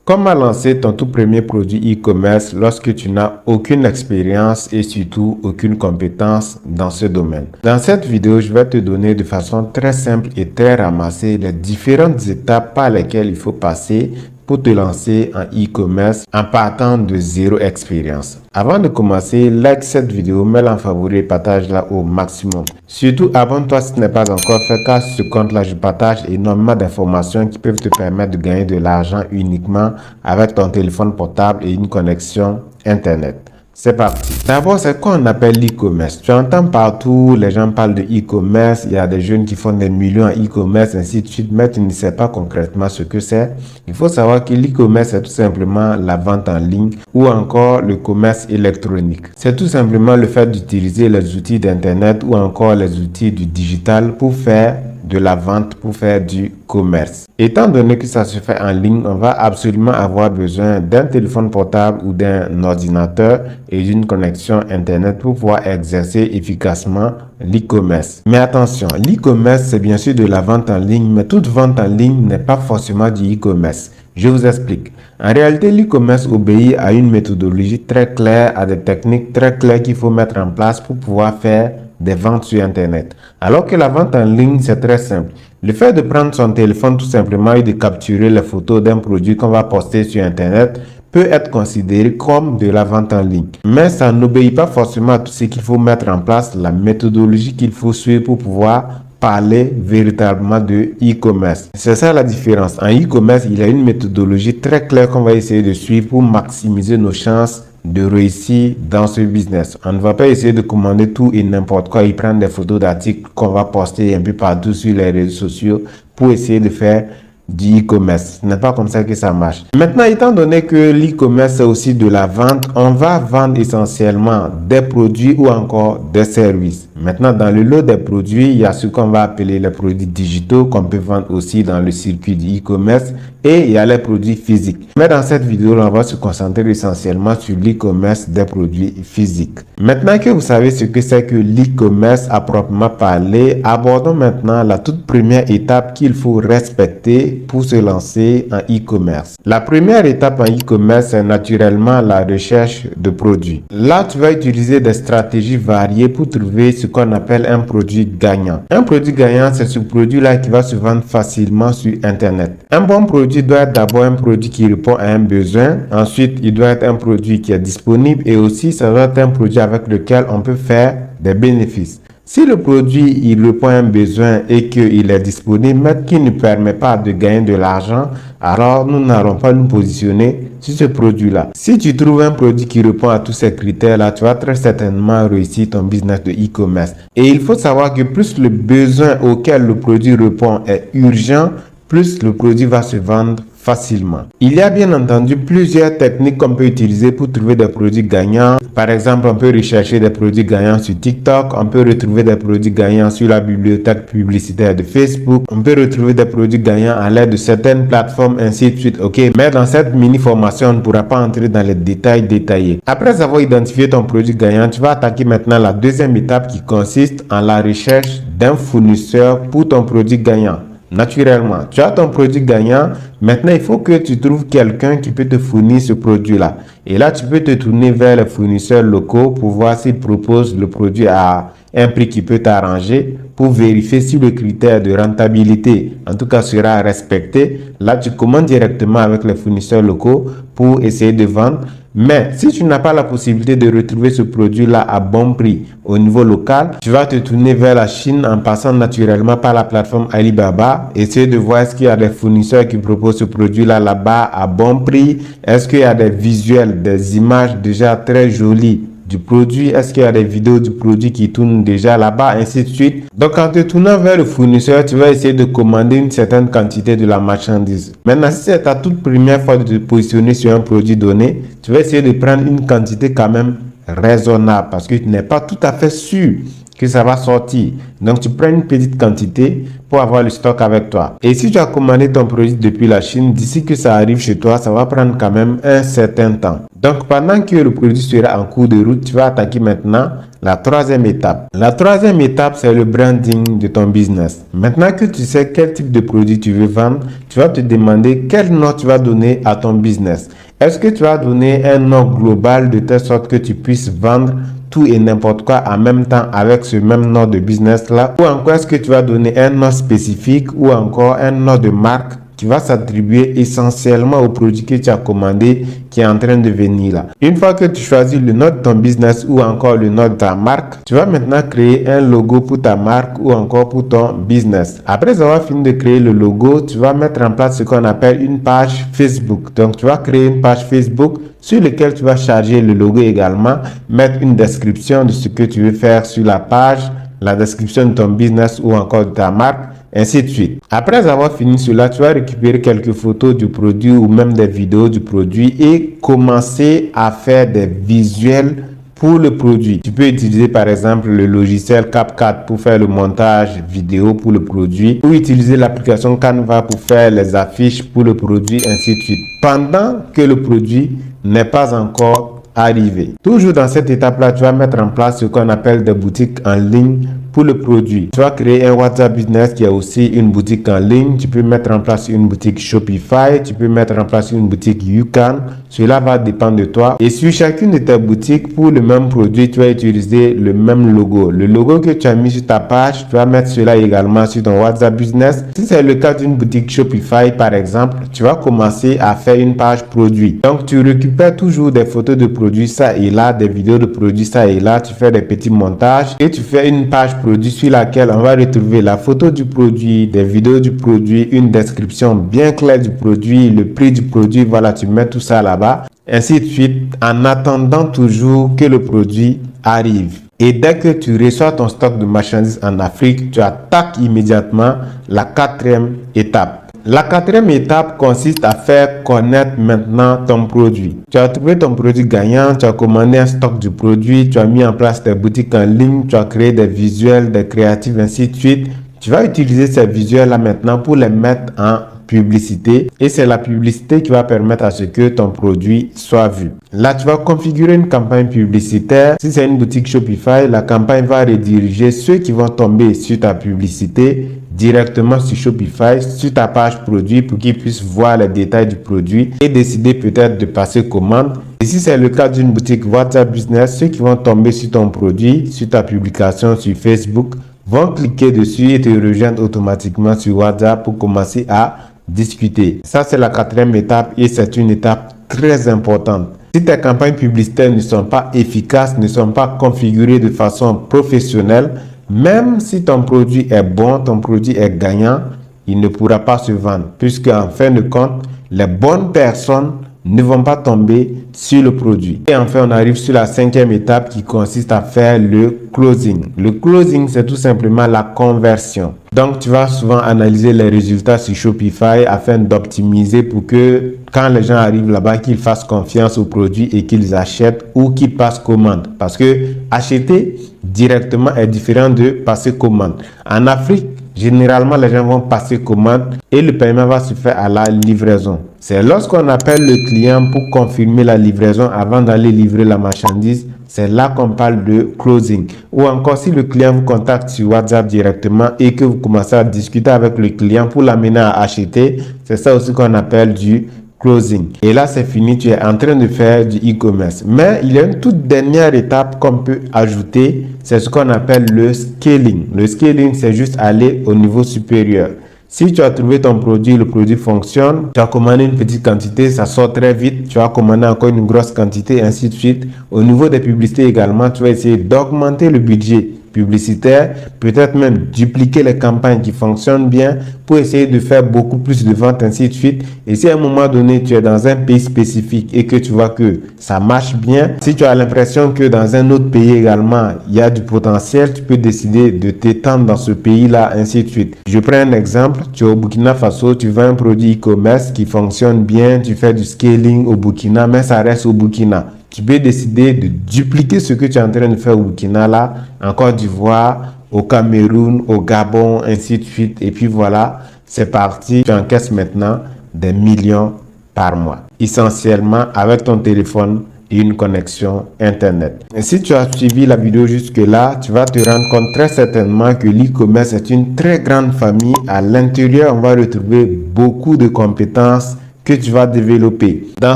Comment lancer ton tout premier produit e-commerce lorsque tu n'as aucune expérience et surtout aucune compétence dans ce domaine? Dans cette vidéo, je vais te donner de façon très simple et très ramassée les différentes étapes par lesquelles il faut passer pour te lancer en e-commerce en partant de zéro expérience. Avant de commencer, like cette vidéo, mets-la en favori et partage-la au maximum. Surtout, abonne-toi si ce n'est pas encore fait, car sur ce compte-là, je partage énormément d'informations qui peuvent te permettre de gagner de l'argent uniquement avec ton téléphone portable et une connexion Internet. C'est parti. D'abord, c'est quoi on appelle l'e-commerce? Tu entends partout, les gens parlent de e-commerce, il y a des jeunes qui font des millions en e-commerce, ainsi de suite, mais tu ne sais pas concrètement ce que c'est. Il faut savoir que l'e-commerce, c'est tout simplement la vente en ligne ou encore le commerce électronique. C'est tout simplement le fait d'utiliser les outils d'Internet ou encore les outils du digital pour faire de la vente, pour faire du commerce. Étant donné que ça se fait en ligne, on va absolument avoir besoin d'un téléphone portable ou d'un ordinateur et d'une connexion Internet pour pouvoir exercer efficacement l'e-commerce. Mais attention, l'e-commerce, c'est bien sûr de la vente en ligne, mais toute vente en ligne n'est pas forcément du e-commerce. Je vous explique. En réalité, l'e-commerce obéit à une méthodologie très claire, à des techniques très claires qu'il faut mettre en place pour pouvoir faire des ventes sur Internet. Alors que la vente en ligne, c'est très simple. Le fait de prendre son téléphone tout simplement et de capturer les photos d'un produit qu'on va poster sur Internet peut être considéré comme de la vente en ligne. Mais ça n'obéit pas forcément à tout ce qu'il faut mettre en place, la méthodologie qu'il faut suivre pour pouvoir parler véritablement de e-commerce. C'est ça la différence. En e-commerce, il y a une méthodologie très claire qu'on va essayer de suivre pour maximiser nos chances de réussir dans ce business. On ne va pas essayer de commander tout et n'importe quoi et prendre des photos d'articles qu'on va poster un peu partout sur les réseaux sociaux pour essayer de faire du e-commerce. Ce n'est pas comme ça que ça marche. Maintenant, étant donné que l'e-commerce c'est aussi de la vente, on va vendre essentiellement des produits ou encore des services. Maintenant, dans le lot des produits, il y a ce qu'on va appeler les produits digitaux qu'on peut vendre aussi dans le circuit du e-commerce et il y a les produits physiques. Mais dans cette vidéo, on va se concentrer essentiellement sur l'e-commerce des produits physiques. Maintenant que vous savez ce que c'est que l'e-commerce à proprement parler, abordons maintenant la toute première étape qu'il faut respecter pour se lancer en e-commerce. La première étape en e-commerce est naturellement la recherche de produits. Là, tu vas utiliser des stratégies variées pour trouver ce qu'on appelle un produit gagnant. Un produit gagnant, c'est ce produit-là qui va se vendre facilement sur Internet. Un bon produit doit être d'abord un produit qui répond à un besoin. Ensuite, il doit être un produit qui est disponible et aussi, ça doit être un produit avec lequel on peut faire des bénéfices. Si le produit il répond à un besoin et qu'il est disponible, mais qui ne permet pas de gagner de l'argent, alors nous n'allons pas nous positionner sur ce produit-là. Si tu trouves un produit qui répond à tous ces critères-là, tu vas très certainement réussir ton business de e-commerce. Et il faut savoir que plus le besoin auquel le produit répond est urgent, plus le produit va se vendre facilement. Il y a bien entendu plusieurs techniques qu'on peut utiliser pour trouver des produits gagnants. Par exemple, on peut rechercher des produits gagnants sur TikTok, on peut retrouver des produits gagnants sur la bibliothèque publicitaire de Facebook, on peut retrouver des produits gagnants à l'aide de certaines plateformes, ainsi de suite. Ok, mais dans cette mini-formation, on ne pourra pas entrer dans les détails détaillés. Après avoir identifié ton produit gagnant, tu vas attaquer maintenant la deuxième étape qui consiste en la recherche d'un fournisseur pour ton produit gagnant. Naturellement, tu as ton produit gagnant. Maintenant, il faut que tu trouves quelqu'un qui peut te fournir ce produit-là. Et là, tu peux te tourner vers les fournisseurs locaux pour voir s'ils proposent le produit à un prix qui peut t'arranger, pour vérifier si le critère de rentabilité, en tout cas, sera respecté. Là, tu commandes directement avec les fournisseurs locaux pour essayer de vendre. Mais si tu n'as pas la possibilité de retrouver ce produit-là à bon prix au niveau local, tu vas te tourner vers la Chine en passant naturellement par la plateforme Alibaba. Essayer de voir est-ce qu'il y a des fournisseurs qui proposent ce produit-là là-bas à bon prix. Est-ce qu'il y a des visuels, des images déjà très jolies du produit, est-ce qu'il y a des vidéos du produit qui tournent déjà là-bas, ainsi de suite. Donc, en te tournant vers le fournisseur, tu vas essayer de commander une certaine quantité de la marchandise. Maintenant, si c'est ta toute première fois de te positionner sur un produit donné, tu vas essayer de prendre une quantité quand même raisonnable parce que tu n'es pas tout à fait sûr que ça va sortir. Donc, tu prends une petite quantité pour avoir le stock avec toi. Et si tu as commandé ton produit depuis la Chine, d'ici que ça arrive chez toi, ça va prendre quand même un certain temps. Donc, pendant que le produit sera en cours de route, tu vas attaquer maintenant la troisième étape. La troisième étape, c'est le branding de ton business. Maintenant que tu sais quel type de produit tu veux vendre, tu vas te demander quel nom tu vas donner à ton business. Est-ce que tu vas donner un nom global de telle sorte que tu puisses vendre tout et n'importe quoi en même temps avec ce même nom de business là, ou encore est-ce que tu vas donner un nom spécifique ou encore un nom de marque qui va s'attribuer essentiellement au produit que tu as commandé qui est en train de venir là. Une fois que tu choisis le nom de ton business ou encore le nom de ta marque, tu vas maintenant créer un logo pour ta marque ou encore pour ton business. Après avoir fini de créer le logo, tu vas mettre en place ce qu'on appelle une page Facebook. Donc, tu vas créer une page Facebook sur laquelle tu vas charger le logo également, mettre une description de ce que tu veux faire sur la page, la description de ton business ou encore de ta marque, ainsi de suite. Après avoir fini cela, tu vas récupérer quelques photos du produit ou même des vidéos du produit et commencer à faire des visuels pour le produit. Tu peux utiliser par exemple le logiciel CapCut pour faire le montage vidéo pour le produit ou utiliser l'application Canva pour faire les affiches pour le produit, ainsi de suite. Pendant que le produit n'est pas encore arrivé. Toujours dans cette étape-là, tu vas mettre en place ce qu'on appelle des boutiques en ligne pour le produit. Tu vas créer un WhatsApp Business qui a aussi une boutique en ligne. Tu peux mettre en place une boutique Shopify. Tu peux mettre en place une boutique YouCan. Cela va dépendre de toi. Et sur chacune de tes boutiques, pour le même produit, tu vas utiliser le même logo. Le logo que tu as mis sur ta page, tu vas mettre cela également sur ton WhatsApp Business. Si c'est le cas d'une boutique Shopify, par exemple, tu vas commencer à faire une page produit. Donc, tu récupères toujours des photos de produits, ça et là, des vidéos de produits, ça et là. Tu fais des petits montages et tu fais une page produit sur laquelle on va retrouver la photo du produit, des vidéos du produit, une description bien claire du produit, le prix du produit. Voilà, tu mets tout ça là-bas, ainsi de suite, en attendant toujours que le produit arrive. Et dès que tu reçois ton stock de marchandises en Afrique, tu attaques immédiatement la quatrième étape. La quatrième étape consiste à faire connaître maintenant ton produit. Tu as trouvé ton produit gagnant, tu as commandé un stock du produit, tu as mis en place des boutiques en ligne, tu as créé des visuels, des créatifs, ainsi de suite. Tu vas utiliser ces visuels-là maintenant pour les mettre en publicité et c'est la publicité qui va permettre à ce que ton produit soit vu. Là, tu vas configurer une campagne publicitaire. Si c'est une boutique Shopify, la campagne va rediriger ceux qui vont tomber sur ta publicité directement sur Shopify, sur ta page produit pour qu'ils puissent voir les détails du produit et décider peut-être de passer commande. Et si c'est le cas d'une boutique WhatsApp Business, ceux qui vont tomber sur ton produit, sur ta publication sur Facebook, vont cliquer dessus et te rejoindre automatiquement sur WhatsApp pour commencer à discuter. Ça, c'est la quatrième étape et c'est une étape très importante. Si tes campagnes publicitaires ne sont pas efficaces, ne sont pas configurées de façon professionnelle, même si ton produit est bon, ton produit est gagnant, il ne pourra pas se vendre. Puisque en fin de compte, les bonnes personnes ne vont pas tomber sur le produit. Et enfin, on arrive sur la cinquième étape qui consiste à faire le closing. Le closing, c'est tout simplement la conversion. Donc, tu vas souvent analyser les résultats sur Shopify afin d'optimiser pour que quand les gens arrivent là-bas, qu'ils fassent confiance au produit et qu'ils achètent ou qu'ils passent commande. Parce que acheter directement est différent de passer commande. En Afrique, généralement, les gens vont passer commande et le paiement va se faire à la livraison. C'est lorsqu'on appelle le client pour confirmer la livraison avant d'aller livrer la marchandise, c'est là qu'on parle de closing. Ou encore si le client vous contacte sur WhatsApp directement et que vous commencez à discuter avec le client pour l'amener à acheter, c'est ça aussi qu'on appelle du closing. Et là, c'est fini, tu es en train de faire du e-commerce. Mais il y a une toute dernière étape qu'on peut ajouter, c'est ce qu'on appelle le scaling. Le scaling, c'est juste aller au niveau supérieur. Si tu as trouvé ton produit, le produit fonctionne, tu as commandé une petite quantité, ça sort très vite, tu as commandé encore une grosse quantité, ainsi de suite. Au niveau des publicités également, tu vas essayer d'augmenter le budget publicitaire, peut-être même dupliquer les campagnes qui fonctionnent bien pour essayer de faire beaucoup plus de ventes, ainsi de suite. Et si à un moment donné, tu es dans un pays spécifique et que tu vois que ça marche bien, si tu as l'impression que dans un autre pays également, il y a du potentiel, tu peux décider de t'étendre dans ce pays-là, ainsi de suite. Je prends un exemple, tu es au Burkina Faso, tu vends un produit e-commerce qui fonctionne bien, tu fais du scaling au Burkina, mais ça reste au Burkina. Tu peux décider de dupliquer ce que tu es en train de faire au Burkina là, en Côte d'Ivoire, au Cameroun, au Gabon, ainsi de suite. Et puis voilà, c'est parti. Tu encaisses maintenant des millions par mois. Essentiellement avec ton téléphone et une connexion Internet. Et si tu as suivi la vidéo jusque-là, tu vas te rendre compte très certainement que l'e-commerce est une très grande famille. À l'intérieur, on va retrouver beaucoup de compétences que tu vas développer. Dans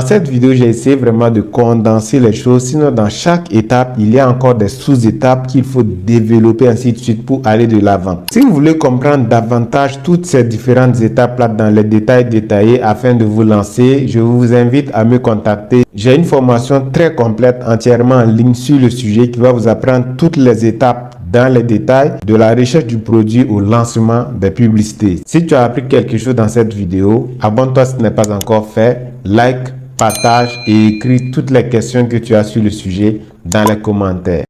cette vidéo, j'ai essayé vraiment de condenser les choses. Sinon, dans chaque étape, il y a encore des sous-étapes qu'il faut développer ainsi de suite pour aller de l'avant. Si vous voulez comprendre davantage toutes ces différentes étapes-là dans les détails détaillés afin de vous lancer, je vous invite à me contacter. J'ai une formation très complète entièrement en ligne sur le sujet qui va vous apprendre toutes les étapes dans les détails de la recherche du produit au lancement des publicités. Si tu as appris quelque chose dans cette vidéo, abonne-toi si ce n'est pas encore fait, like, partage et écris toutes les questions que tu as sur le sujet dans les commentaires.